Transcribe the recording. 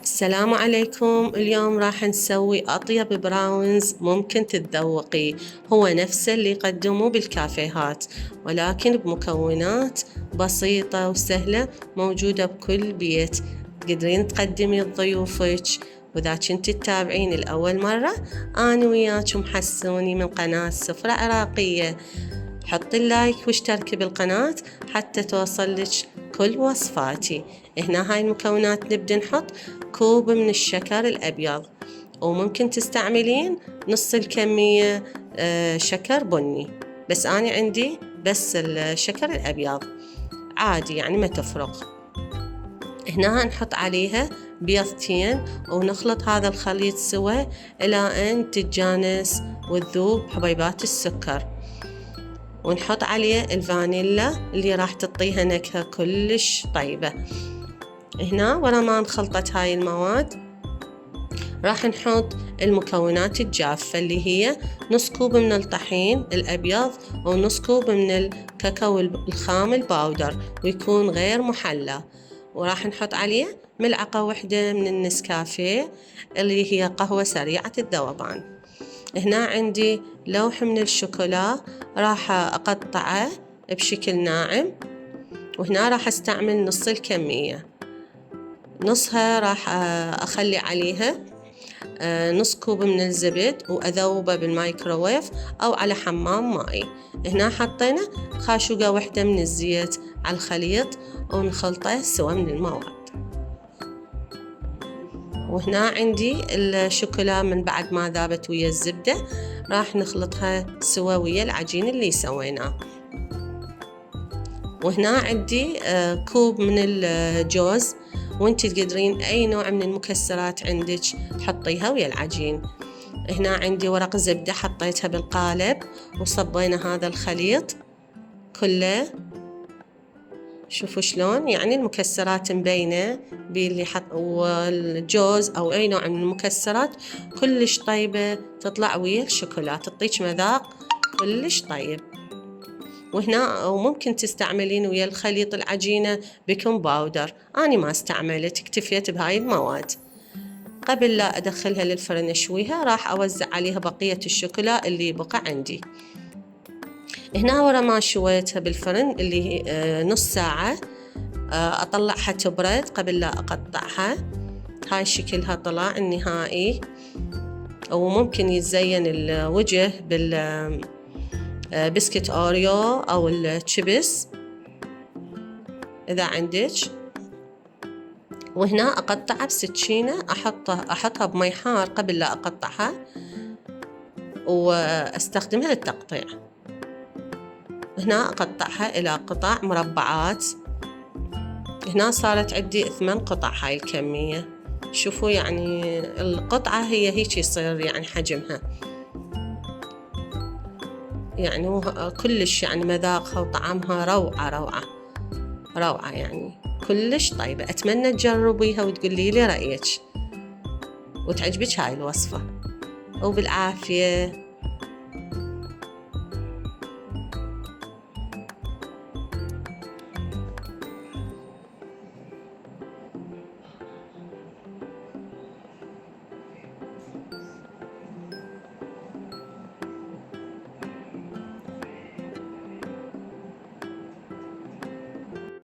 السلام عليكم. اليوم راح نسوي أطيب براونز ممكن تتذوقيه، هو نفسه اللي يقدموه بالكافيهات ولكن بمكونات بسيطة وسهلة موجودة بكل بيت، تقدرين تقدمي لضيوفك. وإذا كنت تتابعين الأول مرة أنا وياك محسوني من قناة سفرة عراقية، حطي اللايك واشتركي بالقناة حتى توصلك كل وصفاتي. هنا هاي المكونات نبدأ نحط كوب من الشكر الأبيض، وممكن تستعملين نص الكمية شكر بني، بس أنا عندي بس الشكر الأبيض عادي يعني ما تفرق. هنا نحط عليها بيضتين ونخلط هذا الخليط سوا إلى أن تتجانس وتذوب حبيبات السكر، ونحط عليه الفانيلا اللي راح تعطيها نكهة كلش طيبة. هنا ورا ما انخلطت هاي المواد راح نحط المكونات الجافة اللي هي نص كوب من الطحين الأبيض ونص كوب من الكاكاو الخام الباودر ويكون غير محلى، وراح نحط عليه ملعقة واحدة من النسكافيه اللي هي قهوة سريعة الذوبان. هنا عندي لوح من الشوكولا راح أقطعه بشكل ناعم، وهنا راح أستعمل نص الكمية، نصها راح أخلي عليها نص كوب من الزبد وأذوبه بالمايكروويف أو على حمام مائي. هنا حطينا خاشوقة واحدة من الزيت على الخليط ونخلطه سوا من المواد. وهنا عندي الشوكولا من بعد ما ذابت ويا الزبدة راح نخلطها سوا ويا العجين اللي سويناه. وهنا عندي كوب من الجوز، وانتي تقدرين اي نوع من المكسرات عندك تحطيها ويا العجين. هنا عندي ورق زبدة حطيتها بالقالب وصبينا هذا الخليط كله. شوفوا شلون يعني المكسرات مبينة باللي والجوز أو أي نوع من المكسرات كلش طيبة تطلع ويا الشوكولاتة، تعطيك مذاق كلش طيب. وهنا وممكن تستعملين ويا الخليط العجينة بيكنج باودر، أنا ما استعملت، اكتفيت بهاي المواد. قبل لا أدخلها للفرن أشويها راح أوزع عليها بقية الشوكولا اللي بقى عندي. هنا ورا ما شويتها بالفرن اللي نص ساعة أطلعها تبرد قبل لا أقطعها. هاي شكلها طلع النهائي، وممكن يتزين الوجه بالبسكت أوريو أو الشيبس إذا عندك. وهنا أقطعها بسكينة، أحطها بمي حار قبل لا أقطعها وأستخدمها للتقطيع. هنا أقطعها إلى قطع مربعات. هنا صارت عندي 8 قطع هاي الكمية. شوفوا يعني القطعة هي هيك يصير يعني حجمها، يعني كلش يعني مذاقها وطعمها روعة روعة روعة، يعني كلش طيبة. أتمنى تجربيها وتقولي لي رأيك وتعجبك هاي الوصفة، وبالعافية.